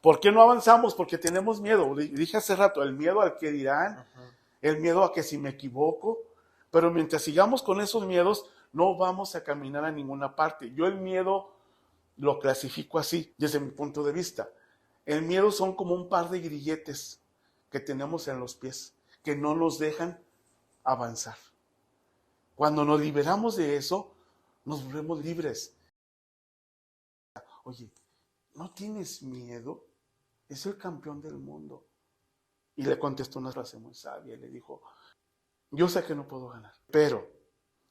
¿Por qué no avanzamos? Porque tenemos miedo. Dije hace rato, el miedo al que dirán, el miedo a que si me equivoco, pero mientras sigamos con esos miedos, no vamos a caminar a ninguna parte. Yo el miedo lo clasifico así, desde mi punto de vista. El miedo son como un par de grilletes que tenemos en los pies, que no nos dejan avanzar. Cuando nos liberamos de eso, nos volvemos libres. Oye, ¿no tienes miedo? Es el campeón del mundo. Y le contestó una frase muy sabia y le dijo, yo sé que no puedo ganar, pero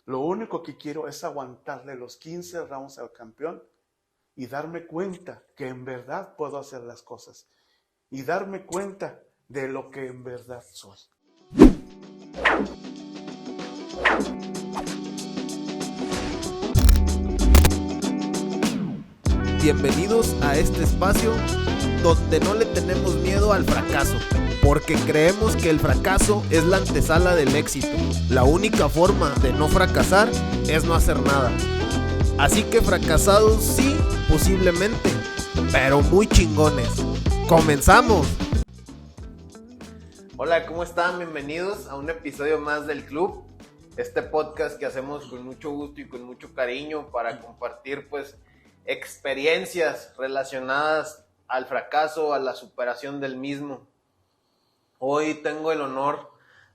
lo único que quiero es aguantarle los 15 rounds al campeón y darme cuenta que en verdad puedo hacer las cosas y darme cuenta de lo que en verdad soy. Bienvenidos a este espacio donde no le tenemos miedo al fracaso, porque creemos que el fracaso es la antesala del éxito. La única forma de no fracasar es no hacer nada. Así que fracasados sí, posiblemente, pero muy chingones. ¡Comenzamos! Hola, ¿cómo están? Bienvenidos a un episodio más del Club. Este podcast que hacemos con mucho gusto y con mucho cariño para compartir experiencias relacionadas al fracaso, a la superación del mismo. Hoy tengo el honor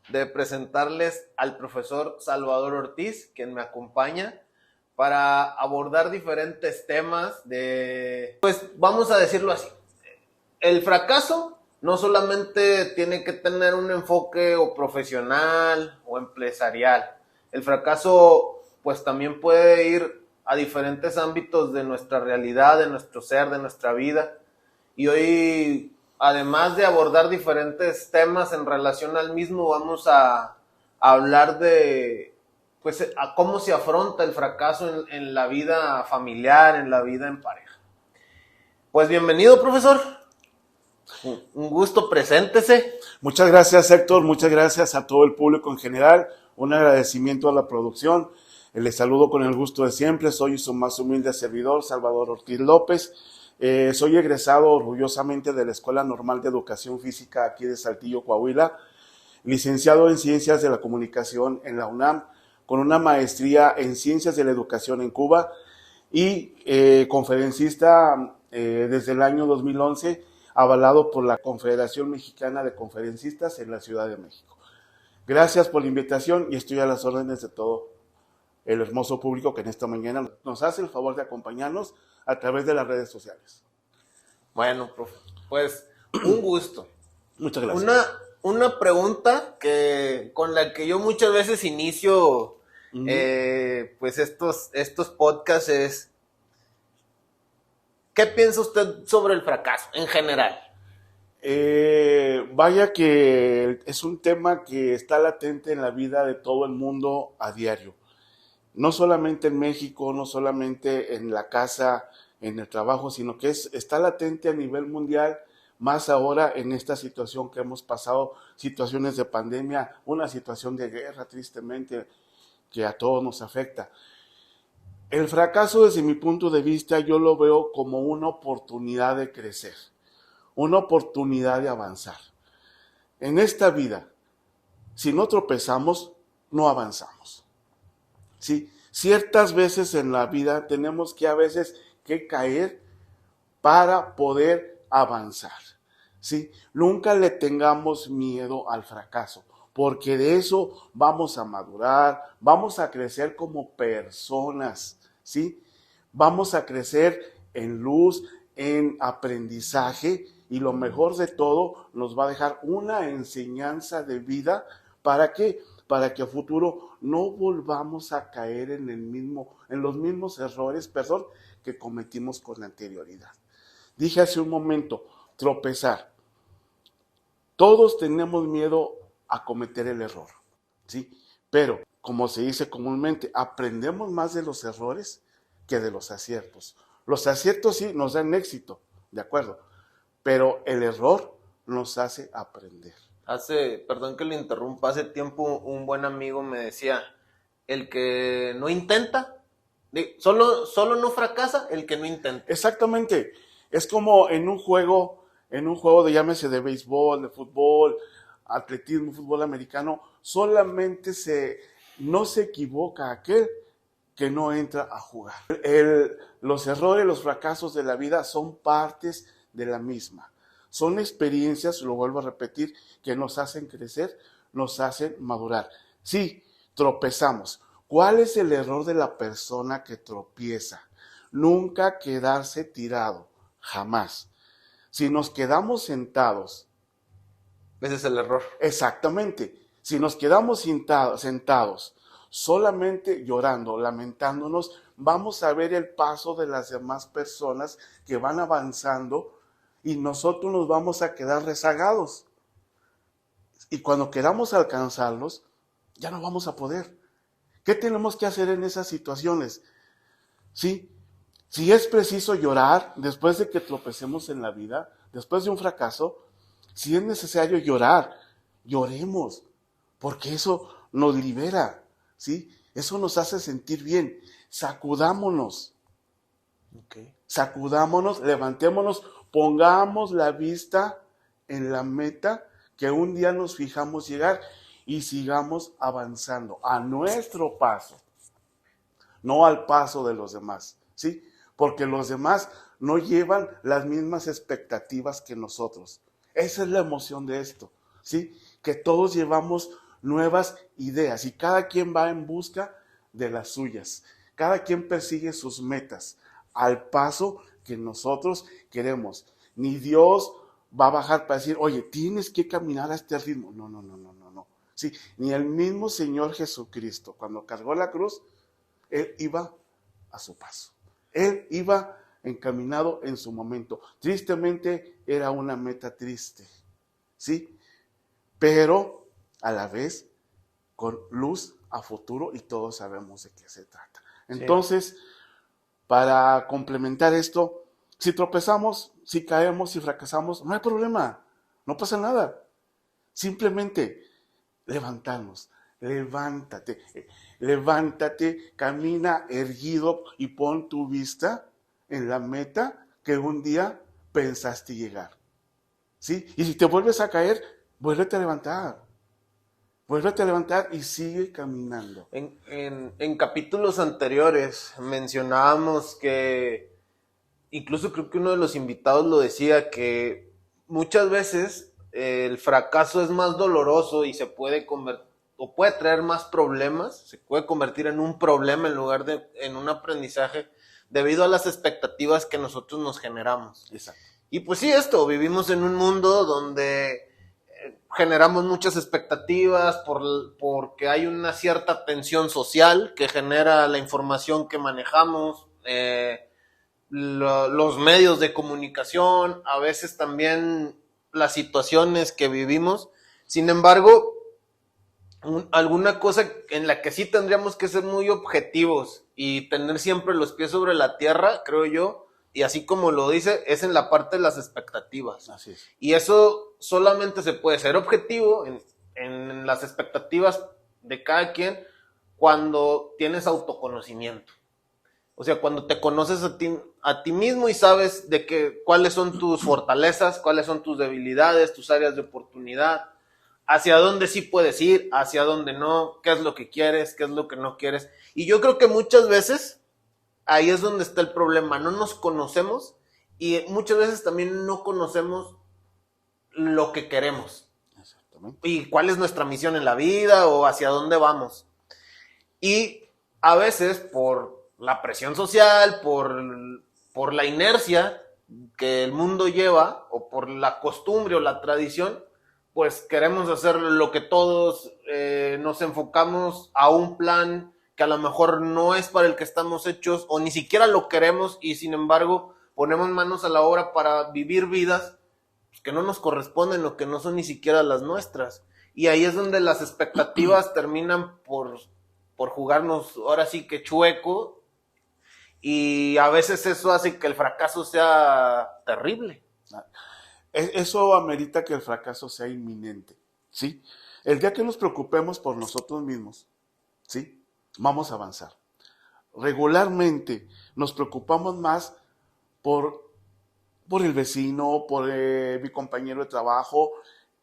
de presentarles al profesor Salvador Ortiz, quien me acompaña para abordar diferentes temas vamos a decirlo así, el fracaso no solamente tiene que tener un enfoque o profesional o empresarial, el fracaso también puede ir a diferentes ámbitos de nuestra realidad, de nuestro ser, de nuestra vida. Y hoy, además de abordar diferentes temas en relación al mismo, vamos a hablar de a cómo se afronta el fracaso en la vida familiar, en la vida en pareja. Pues bienvenido, profesor. Un gusto, preséntese. Muchas gracias, Héctor. Muchas gracias a todo el público en general. Un agradecimiento a la producción. Les saludo con el gusto de siempre. Soy su más humilde servidor, Salvador Ortiz López. Soy egresado orgullosamente de la Escuela Normal de Educación Física aquí de Saltillo, Coahuila. Licenciado en Ciencias de la Comunicación en la UNAM, con una maestría en Ciencias de la Educación en Cuba y conferencista desde el año 2011, avalado por la Confederación Mexicana de Conferencistas en la Ciudad de México. Gracias por la invitación y estoy a las órdenes de todo el hermoso público que en esta mañana nos hace el favor de acompañarnos a través de las redes sociales. Bueno, profe, pues un gusto. Muchas gracias. Una pregunta con la que yo muchas veces inicio estos podcasts es, ¿qué piensa usted sobre el fracaso en general? Vaya que es un tema que está latente en la vida de todo el mundo a diario. No solamente en México, no solamente en la casa, en el trabajo, sino que está latente a nivel mundial, más ahora en esta situación que hemos pasado, situaciones de pandemia, una situación de guerra, tristemente, que a todos nos afecta. El fracaso, desde mi punto de vista, yo lo veo como una oportunidad de crecer, una oportunidad de avanzar. En esta vida, si no tropezamos, no avanzamos. ¿Sí? Ciertas veces en la vida tenemos que a veces que caer para poder avanzar. ¿Sí? Nunca le tengamos miedo al fracaso, porque de eso vamos a madurar, vamos a crecer como personas, ¿sí? Vamos a crecer en luz, en aprendizaje, y lo mejor de todo, nos va a dejar una enseñanza de vida. ¿Para qué? Para que a futuro no volvamos a caer en los mismos errores, que cometimos con la anterioridad. Dije hace un momento, tropezar. Todos tenemos miedo a cometer el error, ¿sí? Pero, como se dice comúnmente, aprendemos más de los errores que de los aciertos. Los aciertos sí nos dan éxito, ¿de acuerdo? Pero el error nos hace aprender. Perdón que le interrumpa, hace tiempo un buen amigo me decía, el que no intenta, solo no fracasa el que no intenta. Exactamente, es como en un juego en un juego de llámese de béisbol, de fútbol, atletismo, fútbol americano, solamente no se equivoca aquel que no entra a jugar. Los errores, los fracasos de la vida son partes de la misma. Son experiencias, lo vuelvo a repetir, que nos hacen crecer, nos hacen madurar. Sí, tropezamos. ¿Cuál es el error de la persona que tropieza? Nunca quedarse tirado, jamás. Si nos quedamos sentados, ese es el error. Exactamente. Si nos quedamos sentados, solamente llorando, lamentándonos, vamos a ver el paso de las demás personas que van avanzando y nosotros nos vamos a quedar rezagados. Y cuando queramos alcanzarlos, ya no vamos a poder. ¿Qué tenemos que hacer en esas situaciones? ¿Sí? Si es preciso llorar después de que tropecemos en la vida, después de un fracaso, si es necesario llorar, lloremos, porque eso nos libera, ¿sí? Eso nos hace sentir bien. Sacudámonos. Okay. Sacudámonos, levantémonos, pongamos la vista en la meta que un día nos fijamos llegar y sigamos avanzando a nuestro paso, no al paso de los demás, ¿sí? Porque los demás no llevan las mismas expectativas que nosotros. Esa es la emoción de esto, ¿sí? Que todos llevamos nuevas ideas y cada quien va en busca de las suyas. Cada quien persigue sus metas al paso que nosotros queremos. Ni Dios va a bajar para decir, oye, tienes que caminar a este ritmo. No. Sí, ni el mismo Señor Jesucristo, cuando cargó la cruz, Él iba a su paso. Él iba encaminado en su momento. Tristemente era una meta triste, ¿sí? Pero a la vez con luz a futuro y todos sabemos de qué se trata. Entonces, para complementar esto, si tropezamos, si caemos, si fracasamos, no hay problema, no pasa nada. Simplemente levantarnos, levántate, camina erguido y pon tu vista en la meta que un día pensaste llegar. ¿Sí? Y si te vuelves a caer, vuélvete a levantar y sigue caminando. En capítulos anteriores mencionábamos que, incluso creo que uno de los invitados lo decía, que muchas veces el fracaso es más doloroso y se puede o puede traer más problemas, se puede convertir en un problema en lugar de en un aprendizaje debido a las expectativas que nosotros nos generamos. Exacto. Y pues sí, vivimos en un mundo donde generamos muchas expectativas porque hay una cierta tensión social que genera la información que manejamos, los medios de comunicación, a veces también las situaciones que vivimos. Sin embargo, alguna cosa en la que sí tendríamos que ser muy objetivos y tener siempre los pies sobre la tierra, creo yo, y así como lo dice, es en la parte de las expectativas. Así es. Y eso solamente se puede ser objetivo en las expectativas de cada quien cuando tienes autoconocimiento. O sea, cuando te conoces a ti mismo y sabes cuáles son tus fortalezas, cuáles son tus debilidades, tus áreas de oportunidad, hacia dónde sí puedes ir, hacia dónde no, qué es lo que quieres, qué es lo que no quieres. Y yo creo que muchas veces ahí es donde está el problema, no nos conocemos y muchas veces también no conocemos lo que queremos. Exactamente. Y cuál es nuestra misión en la vida o hacia dónde vamos. Y a veces por la presión social, por la inercia que el mundo lleva o por la costumbre o la tradición, pues queremos hacer lo que todos, nos enfocamos a un plan que a lo mejor no es para el que estamos hechos o ni siquiera lo queremos y sin embargo ponemos manos a la obra para vivir vidas que no nos corresponden o que no son ni siquiera las nuestras. Y ahí es donde las expectativas terminan por jugarnos ahora sí que chueco y a veces eso hace que el fracaso sea terrible. Eso amerita que el fracaso sea inminente, ¿sí? El día que nos preocupemos por nosotros mismos, ¿sí? Vamos a avanzar. Regularmente nos preocupamos más por por el vecino, por mi compañero de trabajo.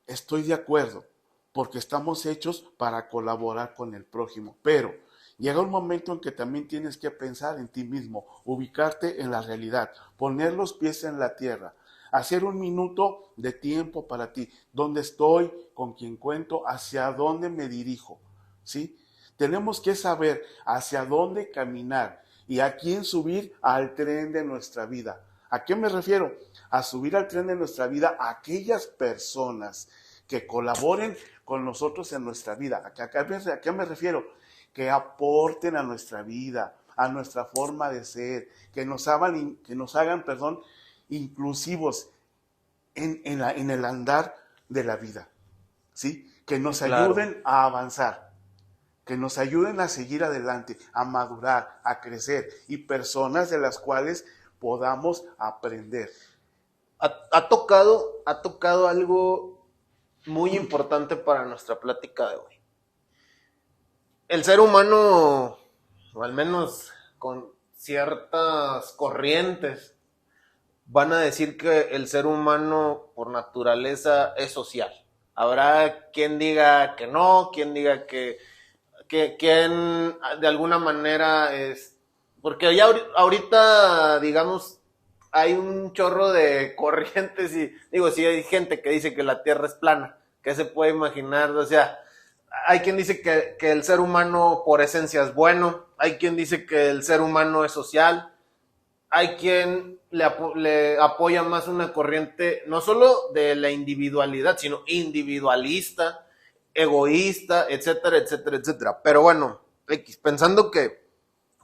Estoy de acuerdo, porque estamos hechos para colaborar con el prójimo, pero llega un momento en que también tienes que pensar en ti mismo, ubicarte en la realidad, poner los pies en la tierra, hacer un minuto de tiempo para ti, dónde estoy, con quién cuento, hacia dónde me dirijo, ¿sí? Tenemos que saber hacia dónde caminar y a quién subir al tren de nuestra vida. ¿A qué me refiero? A subir al tren de nuestra vida a aquellas personas que colaboren con nosotros en nuestra vida. ¿A qué me refiero? Que aporten a nuestra vida, a nuestra forma de ser, que nos hagan, inclusivos en el andar de la vida, ¿sí? Que nos ayuden a avanzar, que nos ayuden a seguir adelante, a madurar, a crecer, y personas de las cuales podamos aprender. Ha tocado algo muy importante para nuestra plática de hoy. El ser humano, o al menos con ciertas corrientes, van a decir que el ser humano por naturaleza es social. Habrá quien diga que no, quien diga que quien de alguna manera es... Porque ya ahorita, digamos, hay un chorro de corrientes y, digo, sí hay gente que dice que la Tierra es plana, ¿qué se puede imaginar? O sea, hay quien dice que el ser humano por esencia es bueno, hay quien dice que el ser humano es social, hay quien le apoya más una corriente no solo de la individualidad, sino individualista, egoísta, etcétera, etcétera, etcétera. Pero bueno, pensando que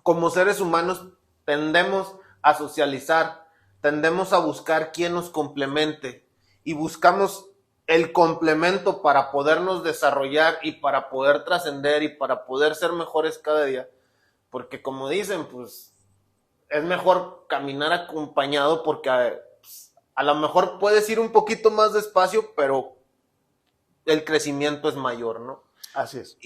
como seres humanos tendemos a socializar, tendemos a buscar quién nos complemente y buscamos el complemento para podernos desarrollar y para poder trascender y para poder ser mejores cada día, porque como dicen, pues es mejor caminar acompañado porque a lo mejor puedes ir un poquito más despacio, pero el crecimiento es mayor, ¿no? Así es.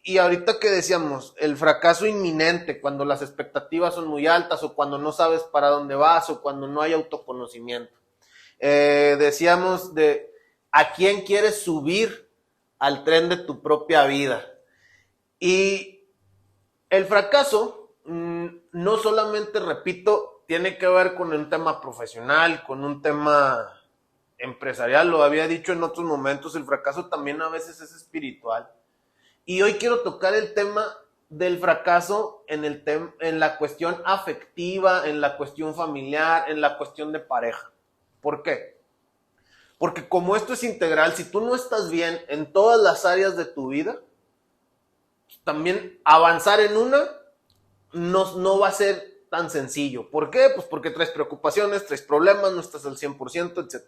Y ahorita que decíamos, el fracaso inminente, cuando las expectativas son muy altas o cuando no sabes para dónde vas o cuando no hay autoconocimiento. Decíamos de a quién quieres subir al tren de tu propia vida. Y el fracaso, no solamente, repito, tiene que ver con un tema profesional, con un tema empresarial, lo había dicho en otros momentos, el fracaso también a veces es espiritual. Y hoy quiero tocar el tema del fracaso en la cuestión afectiva, en la cuestión familiar, en la cuestión de pareja. ¿Por qué? Porque como esto es integral, si tú no estás bien en todas las áreas de tu vida, también avanzar en una no va a ser tan sencillo. ¿Por qué? Pues porque traes preocupaciones, traes problemas, no estás al 100%, etc.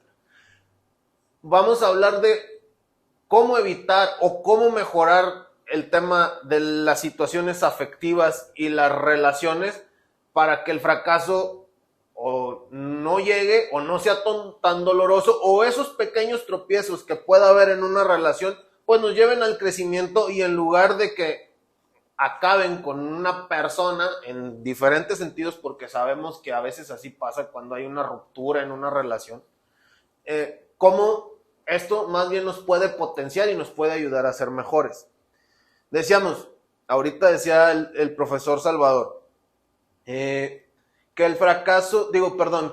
Vamos a hablar de cómo evitar o cómo mejorar el tema de las situaciones afectivas y las relaciones para que el fracaso o no llegue o no sea tan doloroso, o esos pequeños tropiezos que pueda haber en una relación pues nos lleven al crecimiento, y en lugar de que acaben con una persona en diferentes sentidos, porque sabemos que a veces así pasa cuando hay una ruptura en una relación, cómo esto más bien nos puede potenciar y nos puede ayudar a ser mejores. Decíamos, ahorita decía el profesor Salvador, que el fracaso,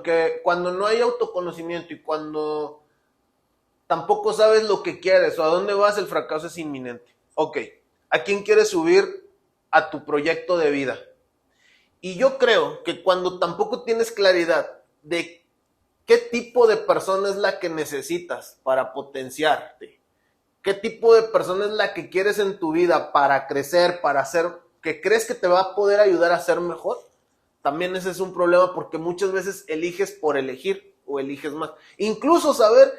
que cuando no hay autoconocimiento y cuando tampoco sabes lo que quieres o a dónde vas, el fracaso es inminente. Ok, ¿a quién quieres subir a tu proyecto de vida? Y yo creo que cuando tampoco tienes claridad de qué tipo de persona es la que necesitas para potenciarte, qué tipo de persona es la que quieres en tu vida para crecer, para hacer, que crees que te va a poder ayudar a ser mejor, también ese es un problema, porque muchas veces eliges por elegir o eliges más. Incluso saber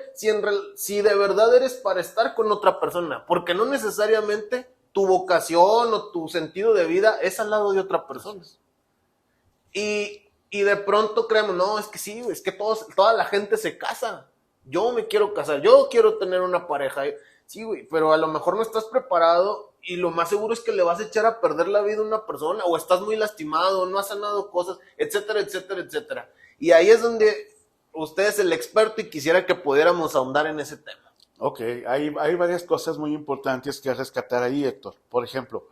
si de verdad eres para estar con otra persona, porque no necesariamente tu vocación o tu sentido de vida es al lado de otra persona. Y de pronto creemos, no, es que sí, es que toda la gente se casa. Yo me quiero casar, yo quiero tener una pareja. Sí, güey, pero a lo mejor no estás preparado y lo más seguro es que le vas a echar a perder la vida a una persona, o estás muy lastimado, no has sanado cosas, etcétera, etcétera, etcétera. Y ahí es donde usted es el experto y quisiera que pudiéramos ahondar en ese tema. Ok, hay varias cosas muy importantes que rescatar ahí, Héctor. Por ejemplo,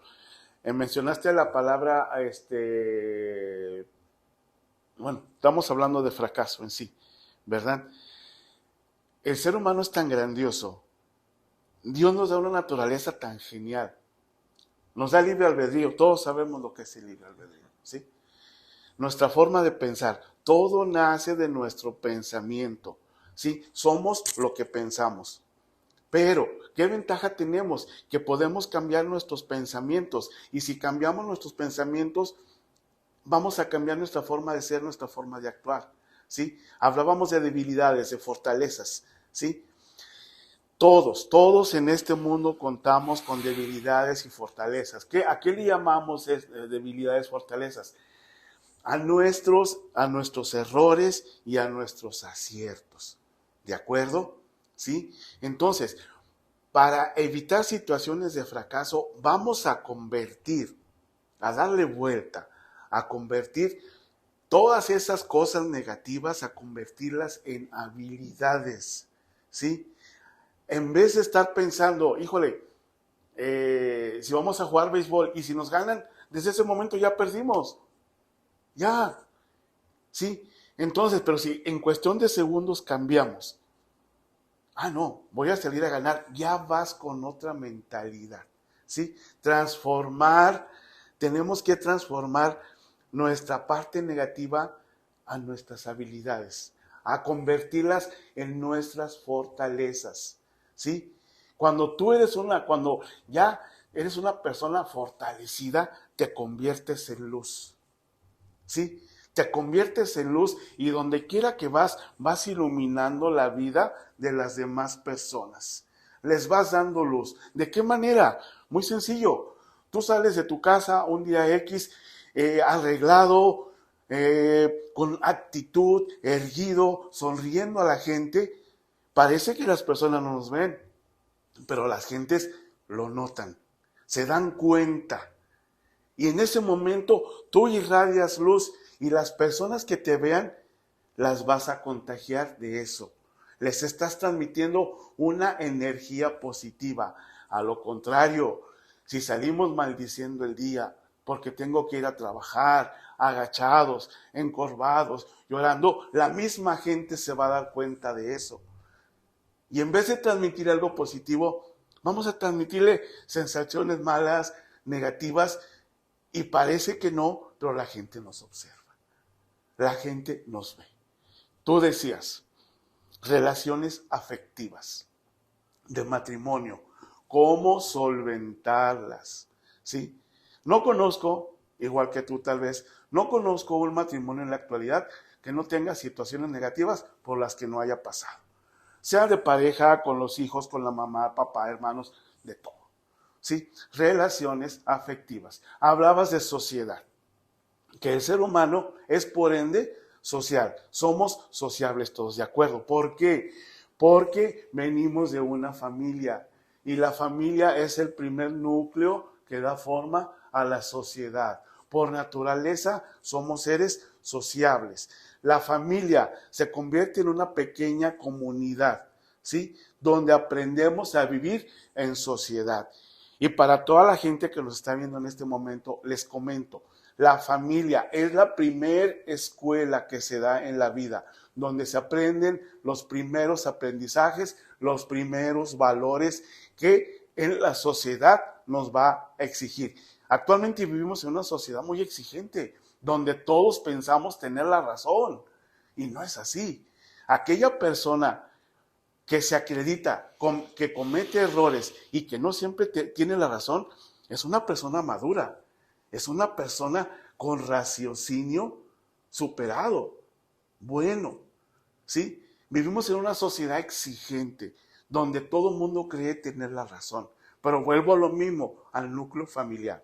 mencionaste la palabra, bueno, estamos hablando de fracaso en sí, ¿verdad? El ser humano es tan grandioso. Dios nos da una naturaleza tan genial. Nos da libre albedrío. Todos sabemos lo que es el libre albedrío, ¿sí? Nuestra forma de pensar. Todo nace de nuestro pensamiento, ¿sí? Somos lo que pensamos. Pero, ¿qué ventaja tenemos? Que podemos cambiar nuestros pensamientos. Y si cambiamos nuestros pensamientos, vamos a cambiar nuestra forma de ser, nuestra forma de actuar, ¿sí? Hablábamos de debilidades, de fortalezas, ¿sí? Todos en este mundo contamos con debilidades y fortalezas. ¿A qué le llamamos debilidades, fortalezas? A nuestros errores y a nuestros aciertos. ¿De acuerdo? ¿Sí? Entonces, para evitar situaciones de fracaso, vamos a darle vuelta, a convertir todas esas cosas negativas, a convertirlas en habilidades, ¿sí? En vez de estar pensando, híjole, si vamos a jugar béisbol y si nos ganan, desde ese momento ya perdimos. Ya, ¿sí? Entonces, pero si en cuestión de segundos cambiamos, no, voy a salir a ganar, ya vas con otra mentalidad, ¿sí? Tenemos que transformar nuestra parte negativa a nuestras habilidades, a convertirlas en nuestras fortalezas, ¿sí? Cuando ya eres una persona fortalecida, te conviertes en luz, ¿sí? Te conviertes en luz y donde quiera que vas iluminando la vida de las demás personas. Les vas dando luz. ¿De qué manera? Muy sencillo. Tú sales de tu casa un día X, arreglado, con actitud, erguido, sonriendo a la gente. Parece que las personas no nos ven, pero las gentes lo notan, se dan cuenta. Y en ese momento tú irradias luz y las personas que te vean las vas a contagiar de eso. Les estás transmitiendo una energía positiva. A lo contrario, si salimos maldiciendo el día porque tengo que ir a trabajar, agachados, encorvados, llorando, la misma gente se va a dar cuenta de eso. Y en vez de transmitir algo positivo, vamos a transmitirle sensaciones malas, negativas, y parece que no, pero la gente nos observa. La gente nos ve. Tú decías, relaciones afectivas de matrimonio, cómo solventarlas, ¿sí? No conozco, igual que tú tal vez, no conozco un matrimonio en la actualidad que no tenga situaciones negativas por las que no haya pasado. Sea de pareja, con los hijos, con la mamá, papá, hermanos, de todo, ¿sí? Relaciones afectivas. Hablabas de sociedad, que el ser humano es por ende social. Somos sociables todos, ¿de acuerdo? ¿Por qué? Porque venimos de una familia y la familia es el primer núcleo que da forma a la sociedad. Por naturaleza somos seres sociables. La familia se convierte en una pequeña comunidad, ¿sí? Donde aprendemos a vivir en sociedad. Y para toda la gente que nos está viendo en este momento, les comento, la familia es la primer escuela que se da en la vida, donde se aprenden los primeros aprendizajes, los primeros valores que en la sociedad nos va a exigir. Actualmente vivimos en una sociedad muy exigente, donde todos pensamos tener la razón, y no es así. Aquella persona que se acredita, que comete errores y que no siempre tiene la razón, es una persona madura, es una persona con raciocinio superado, bueno, ¿sí? Vivimos en una sociedad exigente, donde todo el mundo cree tener la razón, pero vuelvo a lo mismo, al núcleo familiar.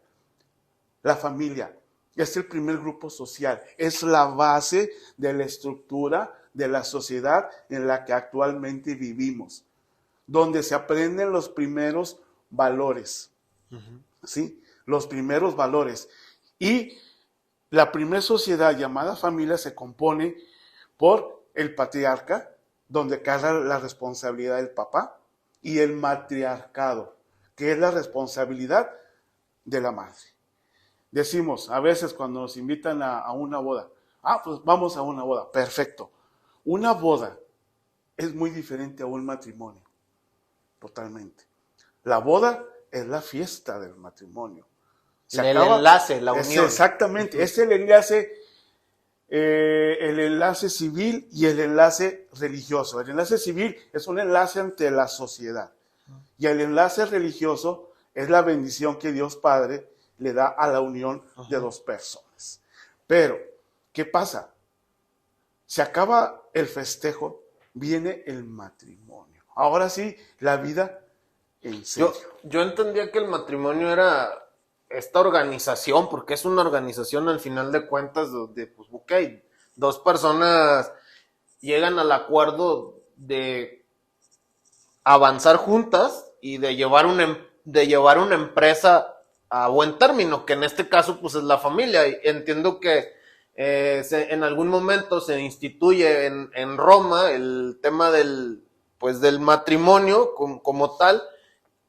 La familia es el primer grupo social, es la base de la estructura de la sociedad en la que actualmente vivimos, donde se aprenden los primeros valores, ¿sí? Los primeros valores. Y la primera sociedad llamada familia se compone por el patriarca, donde carga la responsabilidad del papá, y el matriarcado, que es la responsabilidad de la madre. Decimos, a veces cuando nos invitan a una boda, pues vamos a una boda, perfecto. Una boda es muy diferente a un matrimonio, totalmente. La boda es la fiesta del matrimonio. El enlace, la unión. Exactamente, es el enlace civil y el enlace religioso. El enlace civil es un enlace ante la sociedad. Y el enlace religioso es la bendición que Dios Padre le da a la unión de dos personas. Pero, ¿qué pasa? Se acaba el festejo, viene el matrimonio. Ahora sí, la vida en serio. Yo entendía que el matrimonio era esta organización, porque es una organización al final de cuentas donde, pues, ok, dos personas llegan al acuerdo de avanzar juntas y de llevar una empresa a buen término, que en este caso, pues, es la familia. Y entiendo que en algún momento se instituye en Roma el tema del matrimonio como tal,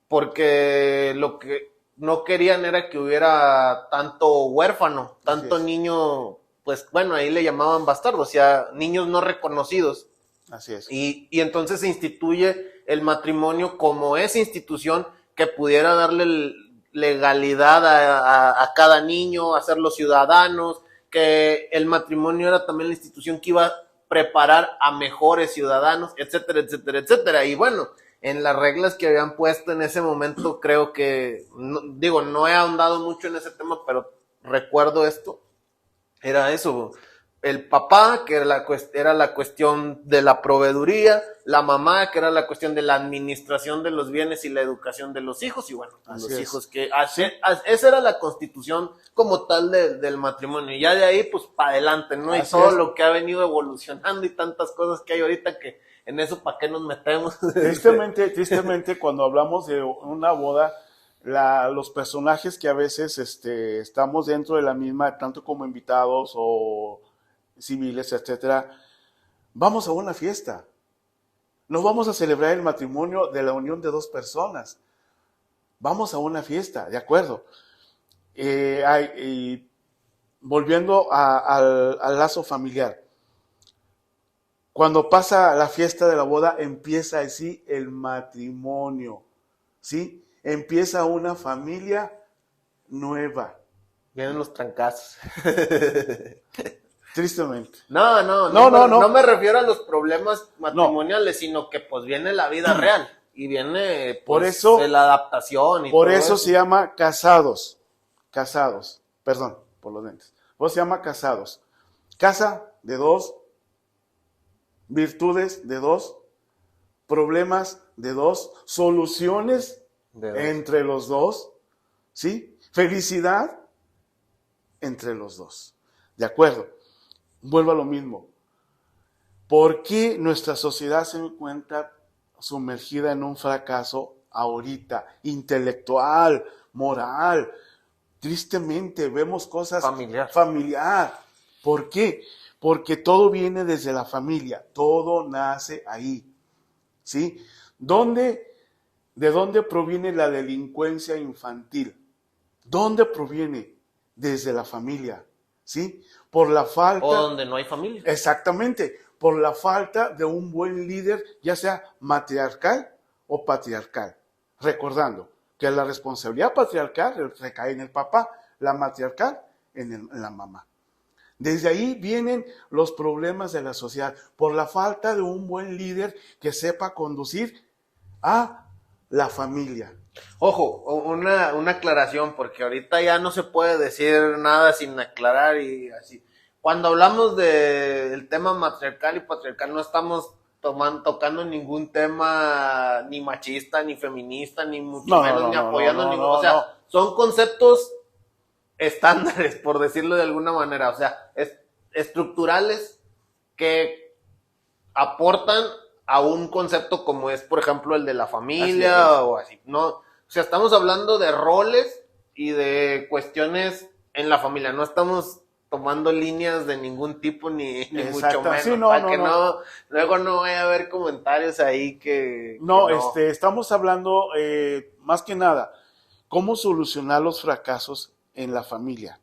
porque lo que no querían era que hubiera tanto huérfano, tanto niño, pues bueno, ahí le llamaban bastardo, o sea, niños no reconocidos. Así es. Y entonces se instituye el matrimonio como esa institución que pudiera darle legalidad a cada niño, hacerlos ciudadanos, que el matrimonio era también la institución que iba a preparar a mejores ciudadanos, etcétera, etcétera, etcétera. Y bueno, en las reglas que habían puesto en ese momento, creo que, no he ahondado mucho en ese tema, pero recuerdo esto, era eso, el papá, que era la cuestión de la proveeduría, la mamá, que era la cuestión de la administración de los bienes y la educación de los hijos, y bueno, Así los es. hijos que, esa era la constitución como tal del matrimonio, y ya de ahí, pues, para adelante, ¿no? Y Así todo es. lo que ha venido evolucionando y tantas cosas que hay ahorita que en eso, ¿para qué nos metemos? Tristemente, cuando hablamos de una boda, los personajes que a veces estamos dentro de la misma, tanto como invitados o civiles, etcétera, vamos a una fiesta. No vamos a celebrar el matrimonio de la unión de dos personas. Vamos a una fiesta, ¿de acuerdo? Volviendo al lazo familiar. Cuando pasa la fiesta de la boda, empieza así el matrimonio, ¿sí? Empieza una familia nueva. Vienen los trancazos. Tristemente. No me refiero a los problemas matrimoniales, sino que pues viene la vida real y viene pues, por eso, la adaptación y por todo eso se llama casados, perdón, por los lentes. Por eso se llama casados. Casa de dos, virtudes de dos, problemas de dos, soluciones de dos. Entre los dos, ¿sí? Felicidad entre los dos. ¿De acuerdo? Vuelvo a lo mismo. ¿Por qué nuestra sociedad se encuentra sumergida en un fracaso ahorita? Intelectual, moral. Tristemente vemos cosas familiar. ¿Por qué? Porque todo viene desde la familia, todo nace ahí, ¿sí? ¿De dónde proviene la delincuencia infantil? ¿Dónde proviene? Desde la familia, ¿sí? Por la falta... O donde no hay familia. Exactamente, por la falta de un buen líder, ya sea matriarcal o patriarcal. Recordando que la responsabilidad patriarcal recae en el papá, la matriarcal en la mamá. Desde ahí vienen los problemas de la sociedad, por la falta de un buen líder que sepa conducir a la familia. Ojo, una aclaración, porque ahorita ya no se puede decir nada sin aclarar y así. Cuando hablamos del tema matriarcal y patriarcal, no estamos tocando ningún tema ni machista, ni feminista, ni mucho menos, ni apoyando ningún... O sea, son conceptos estándares, por decirlo de alguna manera, o sea, estructurales que aportan a un concepto como es, por ejemplo, el de la familia o así, ¿no? O sea, estamos hablando de roles y de cuestiones en la familia, no estamos tomando líneas de ningún tipo ni mucho menos, Sí, luego no vaya a haber comentarios ahí que no, no. Estamos hablando más que nada cómo solucionar los fracasos en la familia.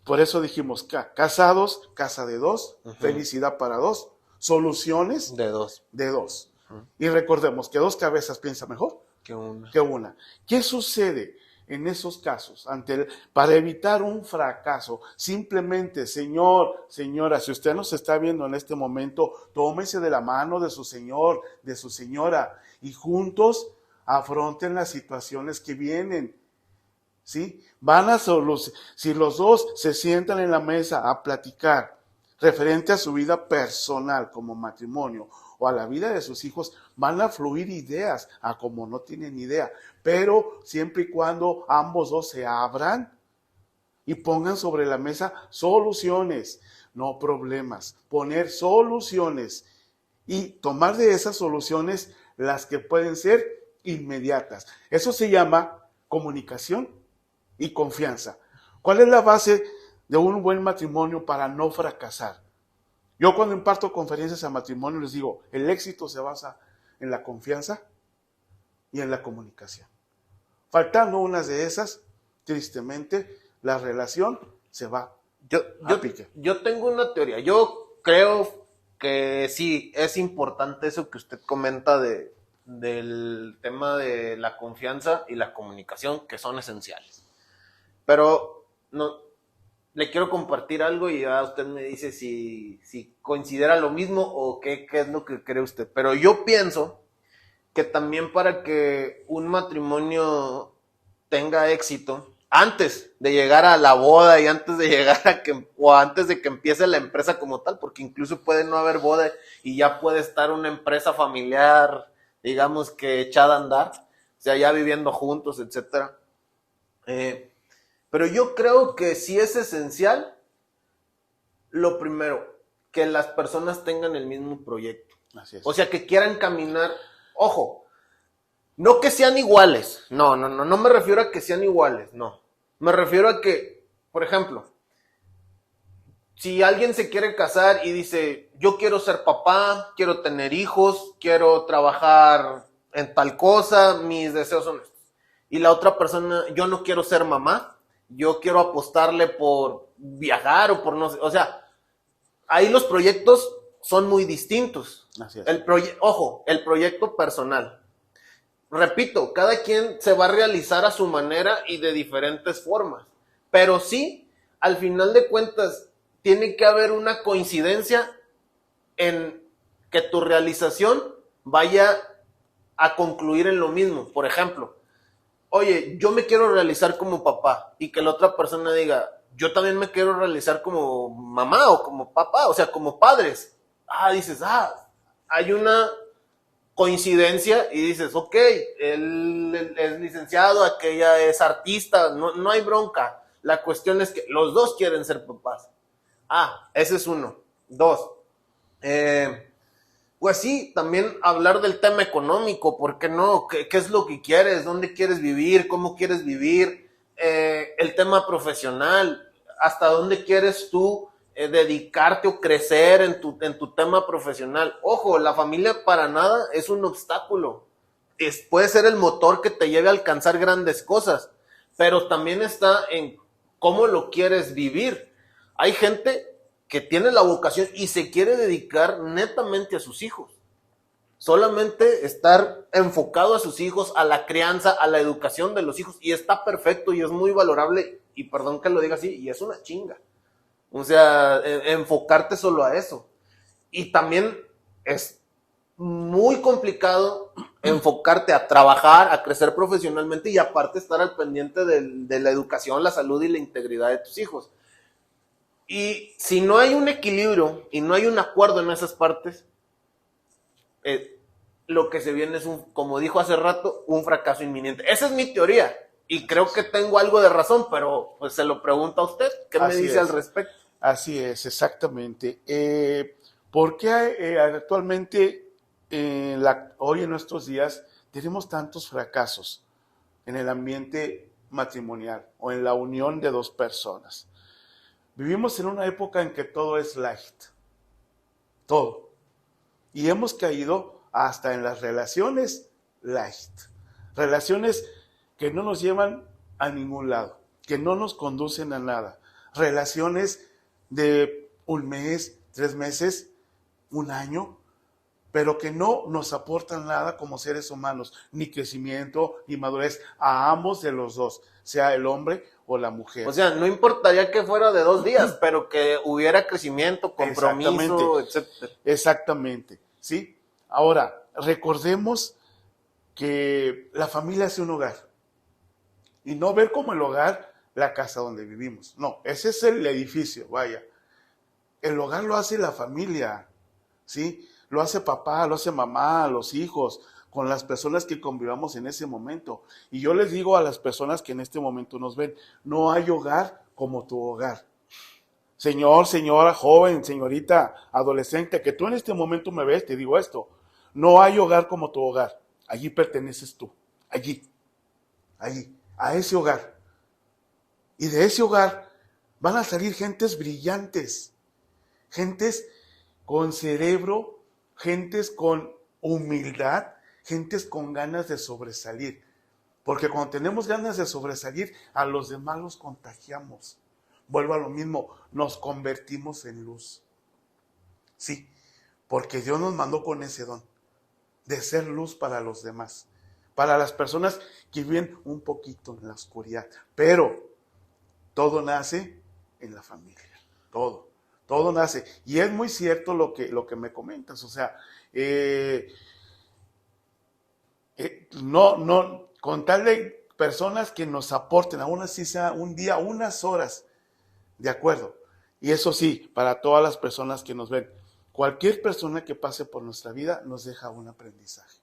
Por eso dijimos casados, casa de dos, felicidad para dos, soluciones de dos. Y recordemos que dos cabezas piensan mejor que una. ¿Qué sucede en esos casos? Para evitar un fracaso, simplemente, señor, señora, si usted nos está viendo en este momento, tómese de la mano de su señor, de su señora, y juntos afronten las situaciones que vienen. ¿Sí? Si los dos se sientan en la mesa a platicar referente a su vida personal como matrimonio o a la vida de sus hijos, van a fluir ideas a como no tienen idea, pero siempre y cuando ambos dos se abran y pongan sobre la mesa soluciones, no problemas, poner soluciones y tomar de esas soluciones las que pueden ser inmediatas. Eso se llama comunicación y confianza. ¿Cuál es la base de un buen matrimonio para no fracasar? Yo cuando imparto conferencias a matrimonio les digo, el éxito se basa en la confianza y en la comunicación. Faltando unas de esas, tristemente, la relación se va a pique. Yo tengo una teoría. Yo creo que sí, es importante eso que usted comenta del tema de la confianza y la comunicación, que son esenciales. Pero no, le quiero compartir algo y ya usted me dice si considera lo mismo o qué es lo que cree usted. Pero yo pienso que también para que un matrimonio tenga éxito, antes de llegar a la boda y antes de llegar antes de que empiece la empresa como tal, porque incluso puede no haber boda y ya puede estar una empresa familiar, digamos que echada a andar, o sea, ya viviendo juntos, etcétera. Pero yo creo que sí es esencial, lo primero, que las personas tengan el mismo proyecto. Así es. O sea, que quieran caminar, ojo, no que sean iguales, no me refiero a que sean iguales, no. Me refiero a que, por ejemplo, si alguien se quiere casar y dice, yo quiero ser papá, quiero tener hijos, quiero trabajar en tal cosa, mis deseos son estos. Y la otra persona, yo no quiero ser mamá, yo quiero apostarle por viajar o por no sé, o sea, ahí los proyectos son muy distintos. Así es. El proyecto personal. Repito, cada quien se va a realizar a su manera y de diferentes formas, pero sí, al final de cuentas, tiene que haber una coincidencia en que tu realización vaya a concluir en lo mismo. Por ejemplo, oye, yo me quiero realizar como papá y que la otra persona diga, yo también me quiero realizar como mamá o como papá, o sea, como padres. Dices, hay una coincidencia y dices, ok, él es licenciado, aquella es artista, no hay bronca. La cuestión es que los dos quieren ser papás. Ese es uno. Dos, pues sí, también hablar del tema económico, ¿por qué no? ¿Qué es lo que quieres? ¿Dónde quieres vivir? ¿Cómo quieres vivir? El tema profesional, ¿hasta dónde quieres tú dedicarte o crecer en tu tema profesional? Ojo, la familia para nada es un obstáculo. Puede ser el motor que te lleve a alcanzar grandes cosas, pero también está en cómo lo quieres vivir. Hay gente que tiene la vocación y se quiere dedicar netamente a sus hijos. Solamente estar enfocado a sus hijos, a la crianza, a la educación de los hijos, y está perfecto y es muy valorable, y perdón que lo diga así, y es una chinga. O sea, enfocarte solo a eso. Y también es muy complicado enfocarte a trabajar, a crecer profesionalmente y aparte estar al pendiente de la educación, la salud y la integridad de tus hijos. Y si no hay un equilibrio y no hay un acuerdo en esas partes, lo que se viene es, como dijo hace rato, un fracaso inminente. Esa es mi teoría y creo que tengo algo de razón, pero pues se lo pregunto a usted. ¿Qué me dice al respecto? Así es, exactamente. ¿Por qué actualmente, hoy en nuestros días, tenemos tantos fracasos en el ambiente matrimonial o en la unión de dos personas? Vivimos en una época en que todo es light, todo. Y hemos caído hasta en las relaciones light. Relaciones que no nos llevan a ningún lado, que no nos conducen a nada. Relaciones de un mes, 3 meses, un año, pero que no nos aportan nada como seres humanos, ni crecimiento, ni madurez a ambos de los dos, sea el hombre o la mujer. O sea, no importaría que fuera de 2 días, pero que hubiera crecimiento, compromiso, etc. Exactamente, ¿sí? Ahora, recordemos que la familia es un hogar. Y no ver como el hogar la casa donde vivimos. No, ese es el edificio, vaya. El hogar lo hace la familia, ¿sí? Lo hace papá, lo hace mamá, los hijos, con las personas que convivamos en ese momento. Y yo les digo a las personas que en este momento nos ven, no hay hogar como tu hogar. Señor, señora, joven, señorita, adolescente, que tú en este momento me ves, te digo esto, no hay hogar como tu hogar. Allí perteneces tú, allí, a ese hogar. Y de ese hogar van a salir gentes brillantes, gentes con cerebro, gentes con humildad, gentes con ganas de sobresalir. Porque cuando tenemos ganas de sobresalir, a los demás los contagiamos. Vuelvo a lo mismo, nos convertimos en luz. Sí, porque Dios nos mandó con ese don de ser luz para los demás, para las personas que viven un poquito en la oscuridad. Pero todo nace en la familia, todo nace. Y es muy cierto lo que me comentas, o sea, con tal de personas que nos aporten, aún así sea un día, unas horas, de acuerdo. Y eso sí, para todas las personas que nos ven, cualquier persona que pase por nuestra vida nos deja un aprendizaje,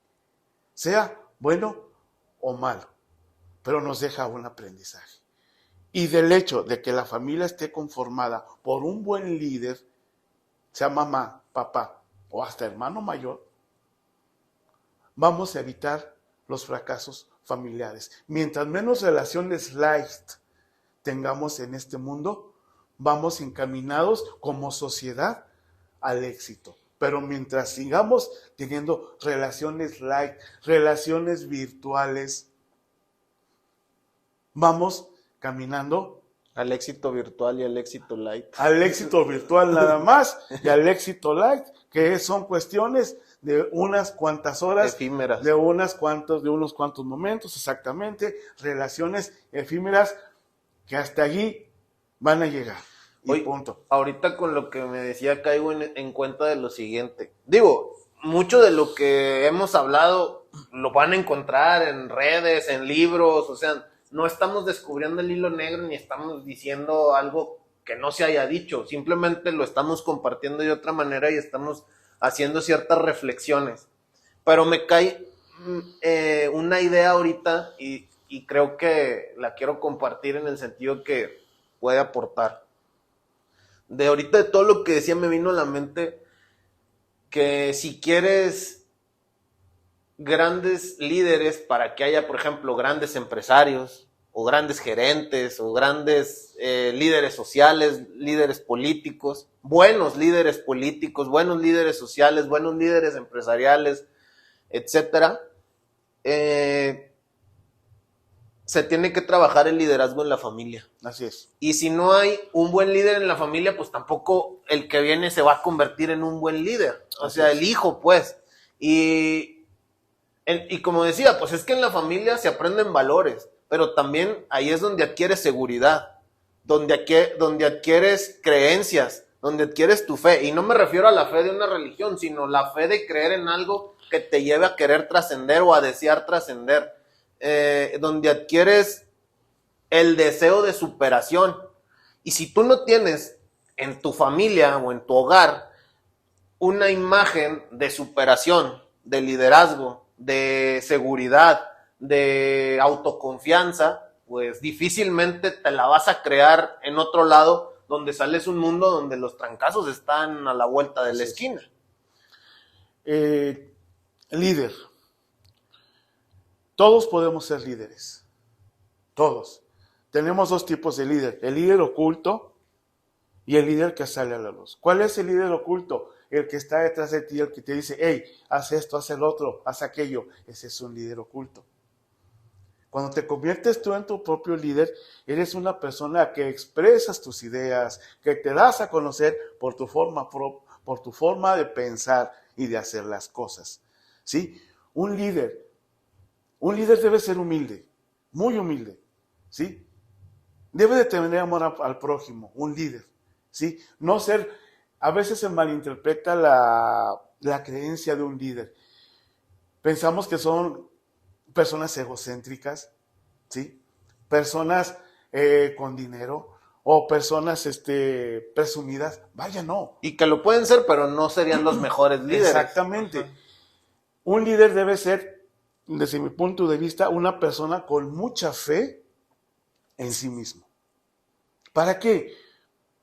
sea bueno o malo, pero nos deja un aprendizaje. Y del hecho de que la familia esté conformada por un buen líder, sea mamá, papá o hasta hermano mayor, vamos a evitar los fracasos familiares. Mientras menos relaciones light tengamos en este mundo, vamos encaminados como sociedad al éxito. Pero mientras sigamos teniendo relaciones light, relaciones virtuales, vamos caminando al éxito virtual y al éxito light. Al éxito virtual nada más y al éxito light, que son cuestiones de unas cuantas horas, efímeras, de unos cuantos momentos, exactamente, relaciones efímeras que hasta allí van a llegar. Y oye, punto. Ahorita con lo que me decía caigo en cuenta de lo siguiente. Digo, mucho de lo que hemos hablado lo van a encontrar en redes, en libros, o sea, no estamos descubriendo el hilo negro ni estamos diciendo algo que no se haya dicho, simplemente lo estamos compartiendo de otra manera y estamos haciendo ciertas reflexiones. Pero me cae una idea ahorita y creo que la quiero compartir en el sentido que puede aportar. De ahorita de todo lo que decía me vino a la mente que si quieres grandes líderes para que haya, por ejemplo, grandes empresarios o grandes gerentes o grandes líderes sociales, líderes políticos, buenos líderes políticos, buenos líderes sociales, buenos líderes empresariales, etcétera, se tiene que trabajar el liderazgo en la familia. Así es. Y si no hay un buen líder en la familia, pues tampoco el que viene se va a convertir en un buen líder. O sea, el hijo, pues. Y como decía, pues es que en la familia se aprenden valores, pero también ahí es donde adquieres seguridad, donde adquieres creencias, donde adquieres tu fe. Y no me refiero a la fe de una religión, sino la fe de creer en algo que te lleve a querer trascender o a desear trascender. Donde adquieres el deseo de superación. Y si tú no tienes en tu familia o en tu hogar una imagen de superación, de liderazgo, de seguridad, de autoconfianza, pues difícilmente te la vas a crear en otro lado donde sales un mundo donde los trancazos están a la vuelta de la esquina. Líder. Todos podemos ser líderes. Todos. Tenemos 2 tipos de líder. El líder oculto y el líder que sale a la luz. ¿Cuál es el líder oculto? El que está detrás de ti, el que te dice, hey, haz esto, haz el otro, haz aquello. Ese es un líder oculto. Cuando te conviertes tú en tu propio líder, eres una persona que expresas tus ideas, que te das a conocer por tu forma de pensar y de hacer las cosas. ¿Sí? Un líder debe ser humilde, muy humilde. ¿Sí? Debe de tener amor al prójimo, un líder. ¿Sí? No ser, a veces se malinterpreta la creencia de un líder. Pensamos que son personas egocéntricas, ¿sí? Personas con dinero o personas presumidas. Vaya, no. Y que lo pueden ser, pero no serían los mejores líderes. Exactamente. Ajá. Un líder debe ser, desde mi punto de vista, una persona con mucha fe en sí mismo. ¿Para qué?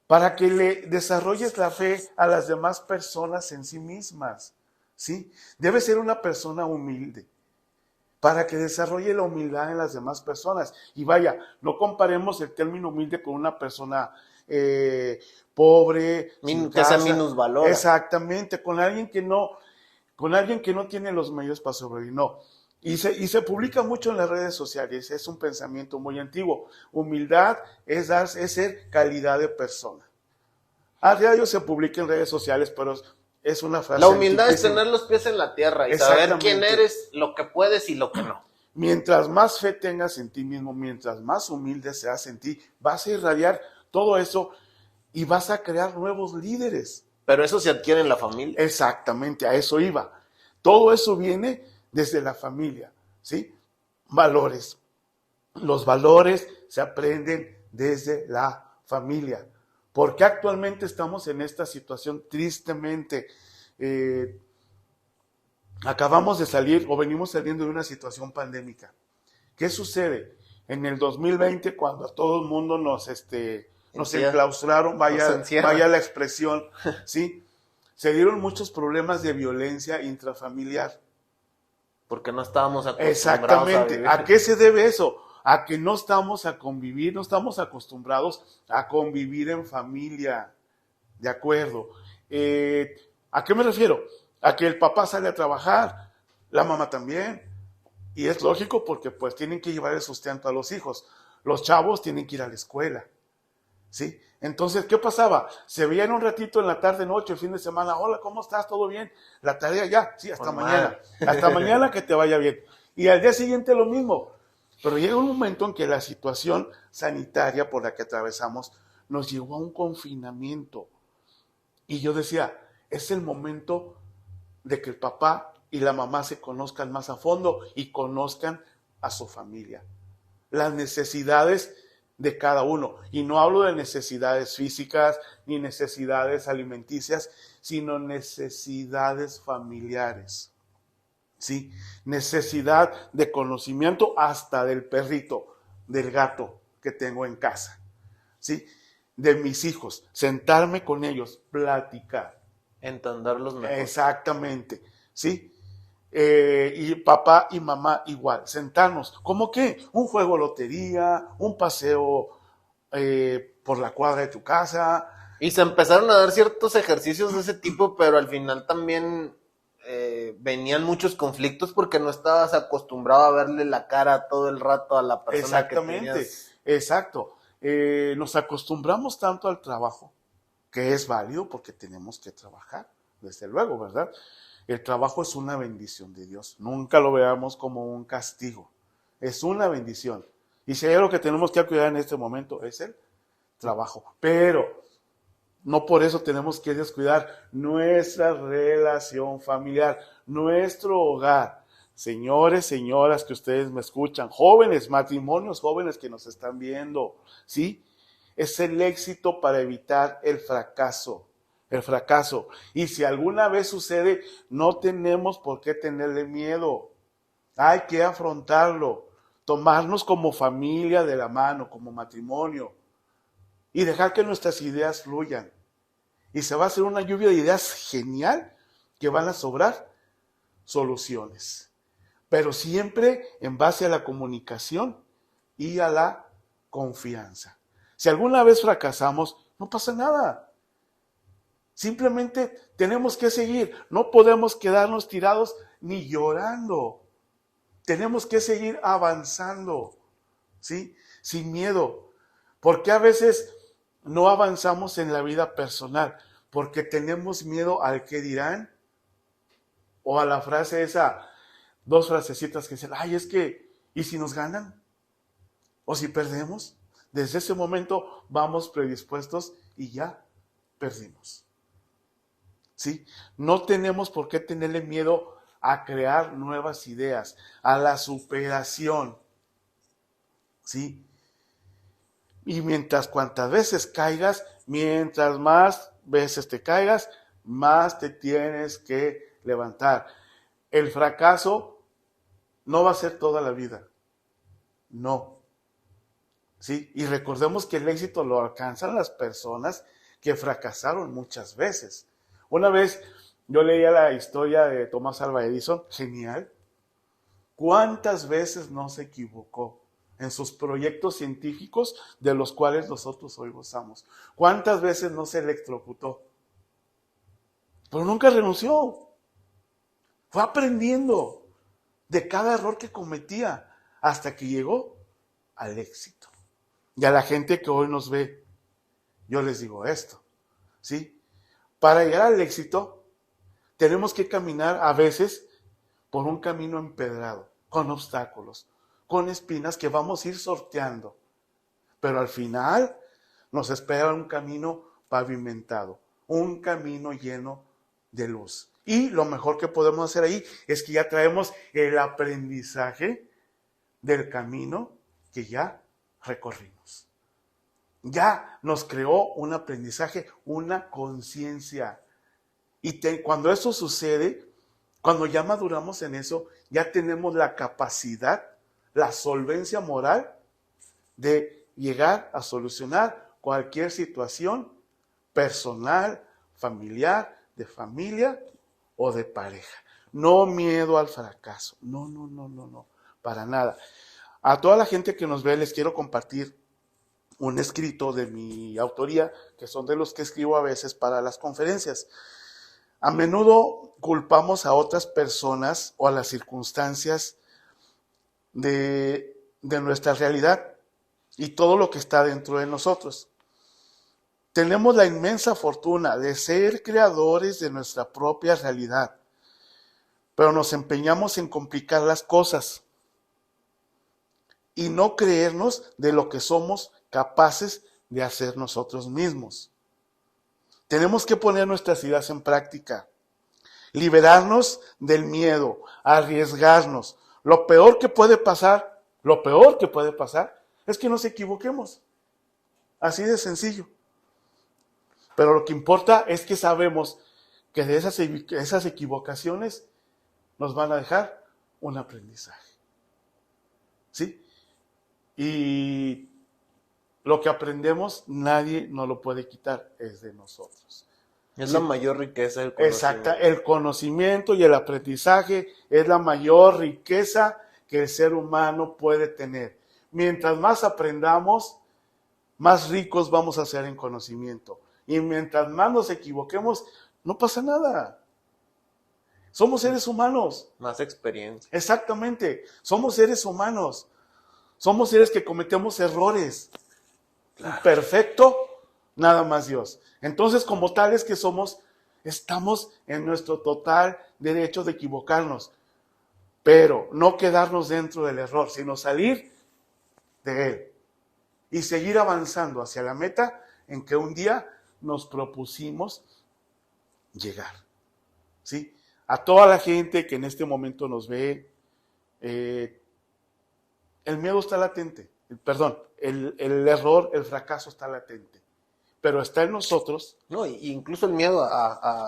Para que le desarrolles la fe a las demás personas en sí mismas, ¿sí? Debe ser una persona humilde, para que desarrolle la humildad en las demás personas. Y vaya, no comparemos el término humilde con una persona pobre, que sea minusvalora. Exactamente, con alguien que no tiene los medios para sobrevivir, no. Y se publica mucho en las redes sociales, es un pensamiento muy antiguo. Humildad es ser calidad de persona. A diario se publica en redes sociales, pero es una frase. La humildad es tener los pies en la tierra y saber quién eres, lo que puedes y lo que no. Mientras más fe tengas en ti mismo, mientras más humilde seas en ti, vas a irradiar todo eso y vas a crear nuevos líderes. Pero eso se adquiere en la familia. Exactamente, a eso iba. Todo eso viene desde la familia, ¿sí? Valores. Los valores se aprenden desde la familia. Porque actualmente estamos en esta situación tristemente. Acabamos de salir o venimos saliendo de una situación pandémica. ¿Qué sucede? En el 2020, cuando a todo el mundo nos enclaustraron, vaya la expresión, ¿sí? Se dieron muchos problemas de violencia intrafamiliar. Porque no estábamos acostumbrados. Exactamente. ¿A qué se debe eso? A que no estamos acostumbrados a convivir en familia. ¿De acuerdo? ¿A qué me refiero? A que el papá sale a trabajar, la mamá también. Y es lógico porque pues tienen que llevar el sustento a los hijos. Los chavos tienen que ir a la escuela. ¿Sí? Entonces, ¿qué pasaba? Se veían un ratito en la tarde, noche, el fin de semana. Hola, ¿cómo estás? ¿Todo bien? La tarea ya. Sí, hasta mañana. Hasta mañana que te vaya bien. Y al día siguiente lo mismo. Pero llega un momento en que la situación sanitaria por la que atravesamos nos llevó a un confinamiento. Y yo decía, es el momento de que el papá y la mamá se conozcan más a fondo y conozcan a su familia. Las necesidades de cada uno. Y no hablo de necesidades físicas ni necesidades alimenticias, sino necesidades familiares. ¿Sí? Necesidad de conocimiento hasta del perrito, del gato que tengo en casa. ¿Sí? De mis hijos, sentarme con ellos, platicar. Entenderlos mejor. Exactamente. ¿Sí? Y papá y mamá igual, sentarnos, ¿cómo qué? Un juego lotería, un paseo por la cuadra de tu casa. Y se empezaron a dar ciertos ejercicios de ese tipo, pero al final también venían muchos conflictos porque no estabas acostumbrado a verle la cara todo el rato a la persona que tenías. Exacto. Nos acostumbramos tanto al trabajo, que es válido porque tenemos que trabajar, desde luego, ¿verdad? El trabajo es una bendición de Dios. Nunca lo veamos como un castigo. Es una bendición. Y si hay algo que tenemos que cuidar en este momento es el trabajo. Pero no por eso tenemos que descuidar nuestra relación familiar, nuestro hogar. Señores, señoras que ustedes me escuchan, jóvenes, matrimonios jóvenes que nos están viendo, ¿sí? Es el éxito para evitar el fracaso. El fracaso. Y si alguna vez sucede, no tenemos por qué tenerle miedo. Hay que afrontarlo, tomarnos como familia de la mano, como matrimonio, y dejar que nuestras ideas fluyan. Y se va a hacer una lluvia de ideas genial que van a sobrar soluciones. Pero siempre en base a la comunicación y a la confianza. Si alguna vez fracasamos, No pasa nada. Simplemente tenemos que seguir. No podemos quedarnos tirados ni llorando. Tenemos que seguir avanzando, ¿sí? Sin miedo. Porque a veces no avanzamos en la vida personal, porque tenemos miedo al que dirán, o a la frase esa, 2 frasecitas que dicen, ay, es que, ¿y si nos ganan? ¿O si perdemos? Desde ese momento vamos predispuestos y ya perdimos. ¿Sí? No tenemos por qué tenerle miedo a crear nuevas ideas, a la superación. ¿Sí? Y cuantas veces caigas, mientras más veces te caigas, más te tienes que levantar. El fracaso no va a ser toda la vida. No. ¿Sí? Y recordemos que el éxito lo alcanzan las personas que fracasaron muchas veces. Una vez yo leía la historia de Thomas Alva Edison, genial. ¿Cuántas veces no se equivocó en sus proyectos científicos de los cuales nosotros hoy gozamos? ¿Cuántas veces no se electrocutó? Pero nunca renunció. Fue aprendiendo de cada error que cometía hasta que llegó al éxito. Y a la gente que hoy nos ve, yo les digo esto, ¿sí? Para llegar al éxito, tenemos que caminar a veces por un camino empedrado, con obstáculos, con espinas que vamos a ir sorteando. Pero al final nos espera un camino pavimentado, un camino lleno de luz. Y lo mejor que podemos hacer ahí es que ya traemos el aprendizaje del camino que ya recorrimos. Ya nos creó un aprendizaje, una conciencia. Y cuando eso sucede, cuando ya maduramos en eso, ya tenemos la capacidad, la solvencia moral de llegar a solucionar cualquier situación personal, familiar, de familia o de pareja. No miedo al fracaso. No, para nada. A toda la gente que nos ve les quiero compartir un escrito de mi autoría, que son de los que escribo a veces para las conferencias. A menudo culpamos a otras personas o a las circunstancias de nuestra realidad y todo lo que está dentro de nosotros. Tenemos la inmensa fortuna de ser creadores de nuestra propia realidad, pero nos empeñamos en complicar las cosas y no creernos de lo que somos capaces de hacer nosotros mismos. Tenemos que poner nuestras ideas en práctica, liberarnos del miedo, arriesgarnos. Lo peor que puede pasar es que nos equivoquemos. Así de sencillo. Pero lo que importa es que sabemos que de esas equivocaciones nos van a dejar un aprendizaje. ¿Sí? Y lo que aprendemos nadie nos lo puede quitar, es de nosotros. Es la mayor riqueza del conocimiento. Exacto, el conocimiento y el aprendizaje es la mayor riqueza que el ser humano puede tener. Mientras más aprendamos, más ricos vamos a ser en conocimiento. Y mientras más nos equivoquemos, no pasa nada. Somos seres humanos. Más experiencia. Exactamente, somos seres humanos. Somos seres que cometemos errores. Claro. Perfecto, nada más Dios. Entonces, como tales que somos, estamos en nuestro total derecho de equivocarnos. Pero no quedarnos dentro del error, sino salir de él. Y seguir avanzando hacia la meta en que un día nos propusimos llegar. ¿Sí? A toda la gente que en este momento nos ve, el miedo está latente, el error, el fracaso está latente, pero está en nosotros. No, incluso el miedo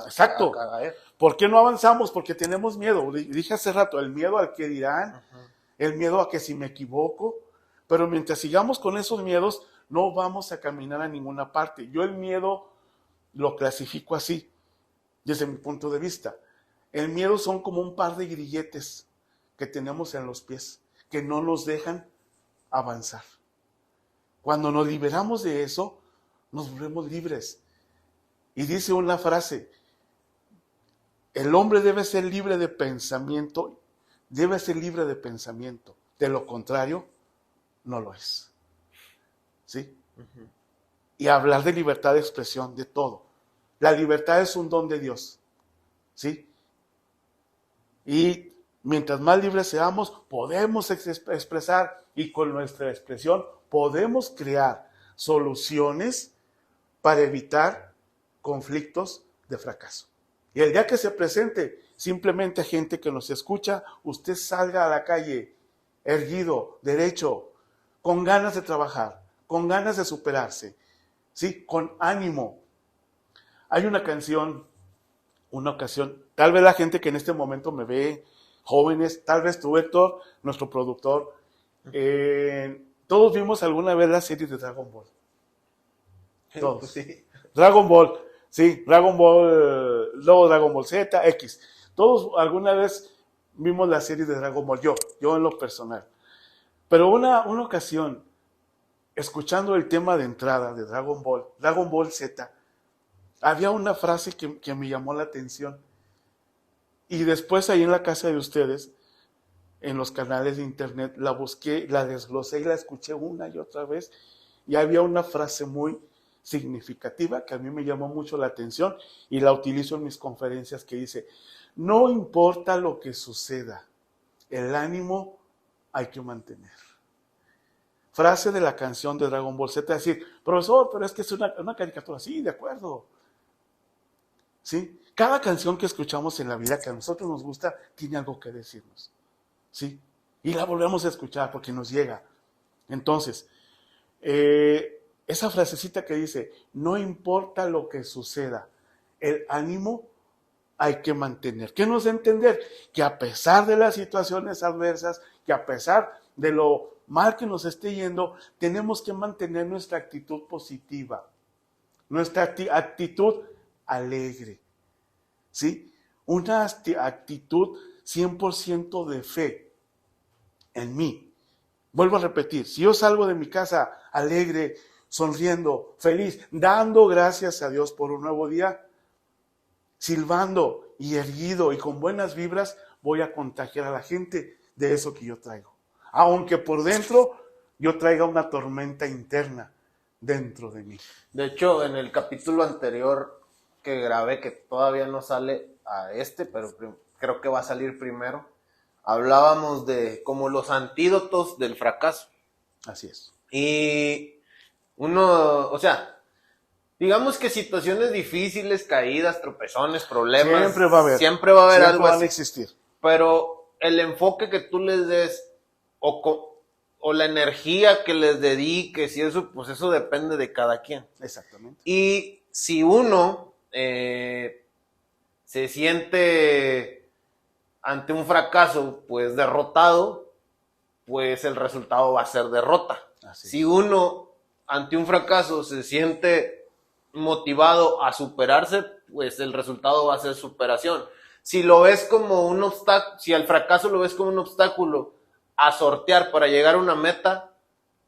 Exacto. a caer. ¿Por qué no avanzamos? Porque tenemos miedo. Dije hace rato, el miedo al que dirán, el miedo a que si me equivoco, pero mientras sigamos con esos miedos, no vamos a caminar a ninguna parte. Yo el miedo lo clasifico así, desde mi punto de vista. El miedo son como un par de grilletes que tenemos en los pies, que no nos dejan avanzar. Cuando nos liberamos de eso, nos volvemos libres. Y dice una frase, el hombre debe ser libre de pensamiento, de lo contrario, no lo es. ¿Sí? Uh-huh. Y hablar de libertad de expresión, de todo. La libertad es un don de Dios. ¿Sí? Y mientras más libres seamos, podemos expresar, y con nuestra expresión podemos crear soluciones para evitar conflictos de fracaso. Y el día que se presente, simplemente gente que nos escucha, usted salga a la calle erguido, derecho, con ganas de trabajar, con ganas de superarse, ¿sí? Con ánimo. Hay una ocasión, tal vez la gente que en este momento me ve, jóvenes, tal vez tú, Héctor, nuestro productor, todos vimos alguna vez la serie de Dragon Ball. Todos. Sí. Dragon Ball, sí, Dragon Ball, luego Dragon Ball Z, X. Todos alguna vez vimos la serie de Dragon Ball, yo en lo personal. Pero una ocasión, escuchando el tema de entrada de Dragon Ball Z, había una frase que me llamó la atención. Y después ahí en la casa de ustedes, en los canales de internet, la busqué, la desglosé y la escuché una y otra vez. Y había una frase muy significativa que a mí me llamó mucho la atención y la utilizo en mis conferencias, que dice, no importa lo que suceda, el ánimo hay que mantener. Frase de la canción de Dragon Ball Z, decir, profesor, pero es que es una caricatura. Sí, de acuerdo. ¿Sí? Cada canción que escuchamos en la vida que a nosotros nos gusta tiene algo que decirnos. ¿Sí? Y la volvemos a escuchar porque nos llega. Entonces, esa frasecita que dice, no importa lo que suceda, el ánimo hay que mantener. ¿Qué nos da a entender? Que a pesar de las situaciones adversas, que a pesar de lo mal que nos esté yendo, tenemos que mantener nuestra actitud positiva, nuestra actitud alegre, ¿sí? Una actitud 100% de fe en mí. Vuelvo a repetir, si yo salgo de mi casa alegre, sonriendo, feliz, dando gracias a Dios por un nuevo día, silbando y erguido y con buenas vibras, voy a contagiar a la gente de eso que yo traigo. Aunque por dentro yo traiga una tormenta interna dentro de mí. De hecho, en el capítulo anterior que grabé, que todavía no sale a pero creo que va a salir primero, hablábamos de como los antídotos del fracaso. Así es. Y uno, o sea, digamos que situaciones difíciles, caídas, tropezones, problemas, siempre va a haber siempre algo van así. A existir. Pero el enfoque que tú les des o la energía que les dediques y eso, pues eso depende de cada quien. Exactamente. Y si uno se siente ante un fracaso, pues derrotado, pues el resultado va a ser derrota. Así si uno ante un fracaso se siente motivado a superarse, pues el resultado va a ser superación. Si lo ves como un obstáculo, si al fracaso lo ves como un obstáculo a sortear para llegar a una meta,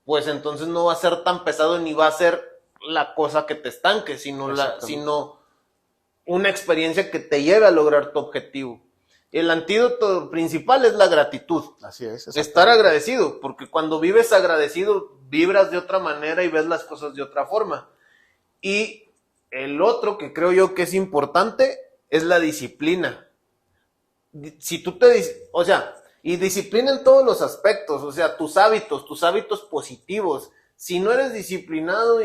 pues entonces no va a ser tan pesado ni va a ser la cosa que te estanque, sino una experiencia que te lleve a lograr tu objetivo. El antídoto principal es la gratitud. Así es. Estar agradecido, porque cuando vives agradecido, vibras de otra manera y ves las cosas de otra forma. Y el otro que creo yo que es importante es la disciplina. Si tú y disciplina en todos los aspectos, o sea, tus hábitos positivos. Si no eres disciplinado,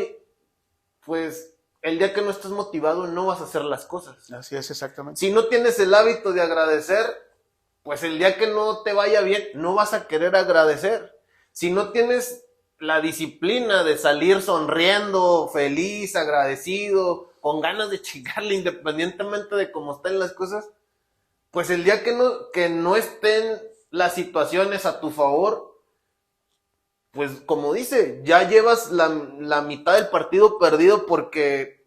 pues el día que no estés motivado no vas a hacer las cosas. Así es, exactamente. Si no tienes el hábito de agradecer, pues el día que no te vaya bien, no vas a querer agradecer. Si no tienes la disciplina de salir sonriendo, feliz, agradecido, con ganas de chingarle independientemente de cómo estén las cosas, pues el día que no estén las situaciones a tu favor, pues como dice, ya llevas la mitad del partido perdido porque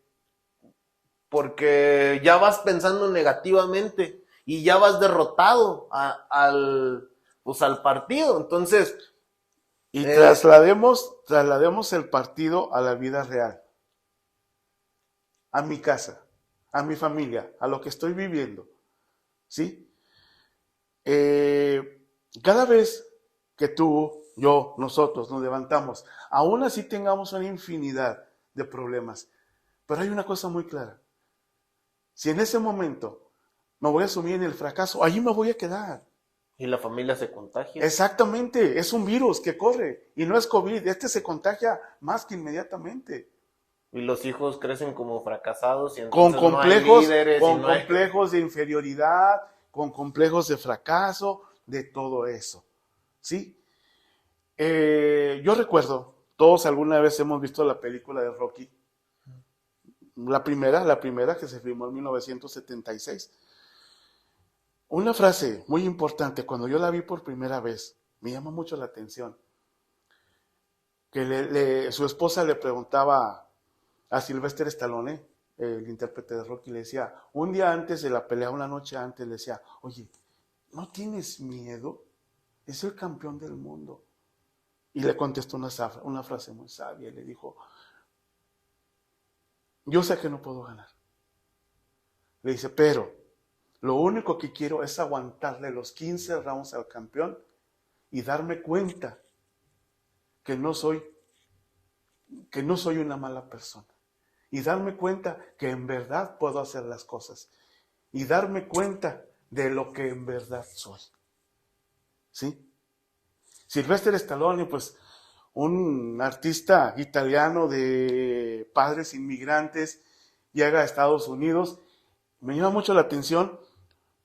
ya vas pensando negativamente y ya vas derrotado al partido. Entonces, y traslademos el partido a la vida real. a mi casa, a mi familia, a lo que estoy viviendo, ¿sí? Cada vez que tú, yo, nosotros nos levantamos, aún así tengamos una infinidad de problemas, pero hay una cosa muy clara. Si en ese momento me voy a sumir en el fracaso, allí me voy a quedar. Y la familia se contagia. Exactamente, es un virus que corre y no es COVID, este se contagia más que inmediatamente. Y los hijos crecen como fracasados y Con entonces no hay complejos, líderes y con no hay... complejos de inferioridad, con complejos de fracaso, de todo eso, ¿sí? Yo recuerdo, todos alguna vez hemos visto la película de Rocky, la primera que se filmó en 1976. Una frase muy importante, cuando yo la vi por primera vez, me llama mucho la atención, que su esposa le preguntaba a Sylvester Stallone, el intérprete de Rocky, le decía, un día antes de la pelea, una noche antes, le decía, oye, ¿no tienes miedo? Es el campeón del mundo. Y le contestó una frase muy sabia, y le dijo, yo sé que no puedo ganar. Le dice, pero lo único que quiero es aguantarle los 15 rounds al campeón y darme cuenta que no soy una mala persona. Y darme cuenta que en verdad puedo hacer las cosas. Y darme cuenta de lo que en verdad soy. ¿Sí? Sylvester Stallone, pues, un artista italiano de padres inmigrantes, llega a Estados Unidos. Me llama mucho la atención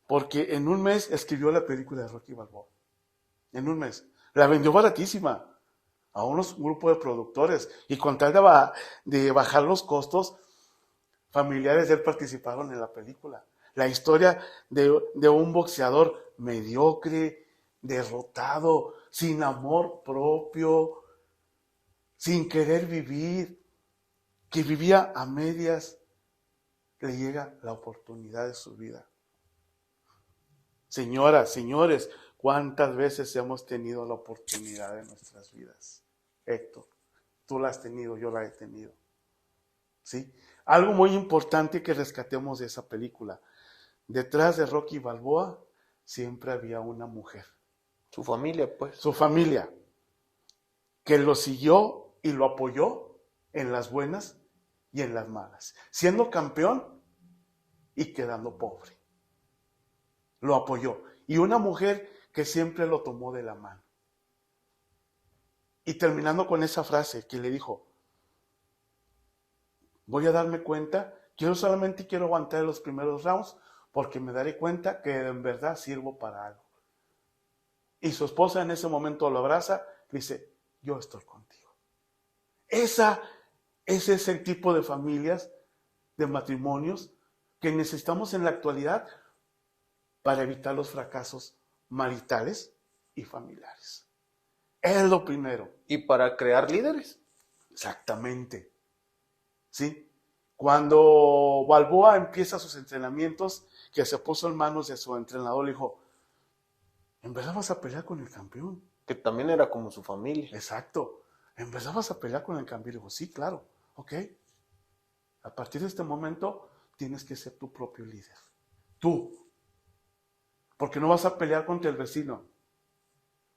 porque en un mes escribió la película de Rocky Balboa. En un mes. La vendió baratísima a unos grupos de productores. Y con tal de bajar los costos, familiares de él participaron en la película. La historia de un boxeador mediocre, derrotado, sin amor propio, sin querer vivir, que vivía a medias, le llega la oportunidad de su vida. Señoras, señores, ¿cuántas veces hemos tenido la oportunidad de nuestras vidas? Héctor, tú la has tenido, yo la he tenido. ¿Sí? Algo muy importante que rescatemos de esa película. Detrás de Rocky Balboa siempre había una mujer. Su familia, pues. Su familia, que lo siguió y lo apoyó en las buenas y en las malas. Siendo campeón y quedando pobre. Lo apoyó. Y una mujer que siempre lo tomó de la mano. Y terminando con esa frase que le dijo, voy a darme cuenta, solamente quiero aguantar los primeros rounds porque me daré cuenta que en verdad sirvo para algo. Y su esposa en ese momento lo abraza y dice, yo estoy contigo. Ese es el tipo de familias, de matrimonios que necesitamos en la actualidad para evitar los fracasos maritales y familiares. Es lo primero. Y para crear líderes. Exactamente. ¿Sí? Cuando Balboa empieza sus entrenamientos, que se puso en manos de su entrenador, le dijo, ¿en verdad vas a pelear con el campeón? Que también era como su familia. Exacto. ¿En verdad vas a pelear con el campeón? Le dijo, sí, claro. Ok. A partir de este momento, tienes que ser tu propio líder. Tú. Porque no vas a pelear contra el vecino.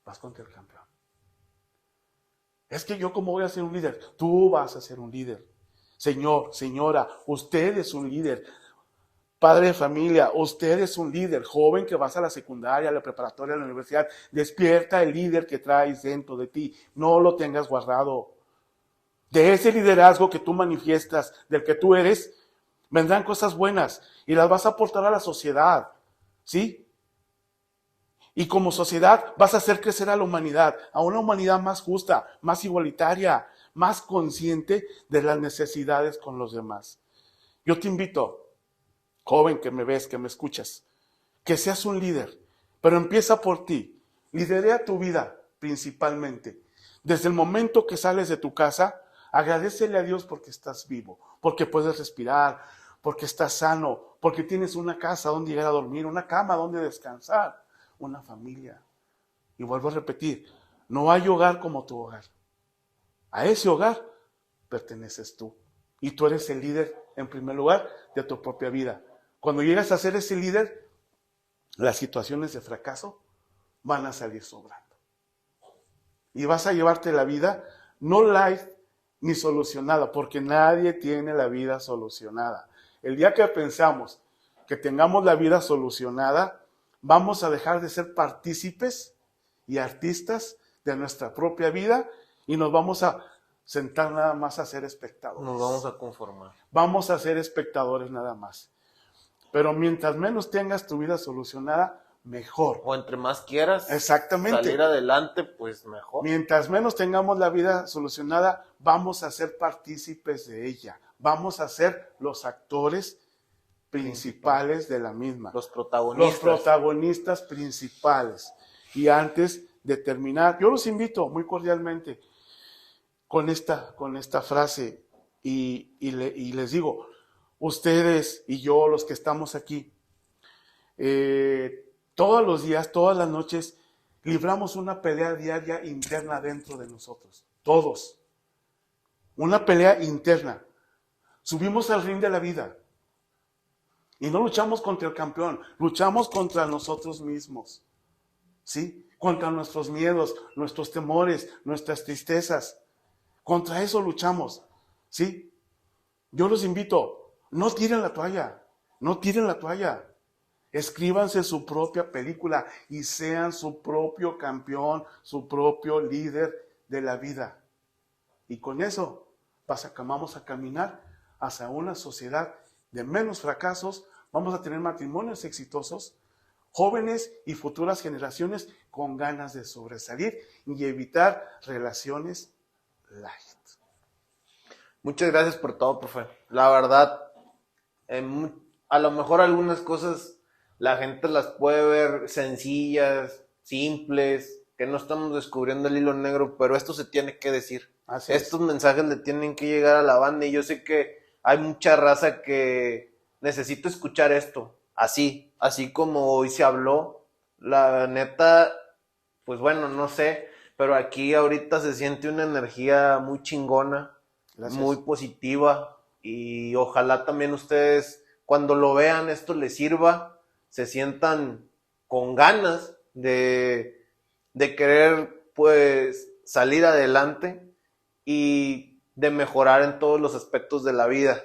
Vas contra el campeón. Es que yo, ¿cómo voy a ser un líder? Tú vas a ser un líder. Señor, señora, usted es un líder. Padre de familia, usted es un líder. Joven que vas a la secundaria, a la preparatoria, a la universidad. Despierta el líder que traes dentro de ti. No lo tengas guardado. De ese liderazgo que tú manifiestas, del que tú eres, vendrán cosas buenas y las vas a aportar a la sociedad. ¿Sí? Y como sociedad vas a hacer crecer a la humanidad, a una humanidad más justa, más igualitaria, más consciente de las necesidades con los demás. Yo te invito, joven que me ves, que me escuchas, que seas un líder, pero empieza por ti. Liderea tu vida principalmente. Desde el momento que sales de tu casa, agradécele a Dios porque estás vivo, porque puedes respirar, porque estás sano, porque tienes una casa donde llegar a dormir, una cama donde descansar. Una familia. Y vuelvo a repetir, no hay hogar como tu hogar. A ese hogar perteneces tú. Y tú eres el líder, en primer lugar, de tu propia vida. Cuando llegas a ser ese líder, las situaciones de fracaso van a salir sobrando. Y vas a llevarte la vida no light ni solucionada, porque nadie tiene la vida solucionada. El día que pensamos que tengamos la vida solucionada, vamos a dejar de ser partícipes y artistas de nuestra propia vida y nos vamos a sentar nada más a ser espectadores. Nos vamos a conformar. Vamos a ser espectadores nada más. Pero mientras menos tengas tu vida solucionada, mejor. O entre más quieras Exactamente. salir adelante, pues mejor. Mientras menos tengamos la vida solucionada, vamos a ser partícipes de ella. Vamos a ser los actores principales de la misma. Los protagonistas. Los protagonistas principales. Y antes de terminar, yo los invito muy cordialmente con esta frase y les digo, ustedes y yo, los que estamos aquí, todos los días, todas las noches, libramos una pelea diaria interna dentro de nosotros. Todos. Una pelea interna. Subimos al ring de la vida. Y no luchamos contra el campeón, luchamos contra nosotros mismos. ¿Sí? Contra nuestros miedos, nuestros temores, nuestras tristezas. Contra eso luchamos. ¿Sí? Yo los invito, no tiren la toalla, no tiren la toalla. Escríbanse su propia película y sean su propio campeón, su propio líder de la vida. Y con eso vamos a caminar hacia una sociedad de menos fracasos, vamos a tener matrimonios exitosos, jóvenes y futuras generaciones con ganas de sobresalir y evitar relaciones light. Muchas gracias por todo, profe. La verdad, a lo mejor algunas cosas la gente las puede ver sencillas, simples, que no estamos descubriendo el hilo negro, pero esto se tiene que decir. Estos mensajes le tienen que llegar a la banda y yo sé que hay mucha raza que necesita escuchar esto, así como hoy se habló. La neta, pues bueno, no sé, pero aquí ahorita se siente una energía muy chingona, muy positiva y ojalá también ustedes cuando lo vean esto les sirva, se sientan con ganas de querer pues salir adelante y de mejorar en todos los aspectos de la vida.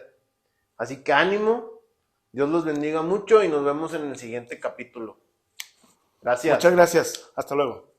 Así que ánimo, Dios los bendiga mucho y nos vemos en el siguiente capítulo. Gracias. Muchas gracias, hasta luego.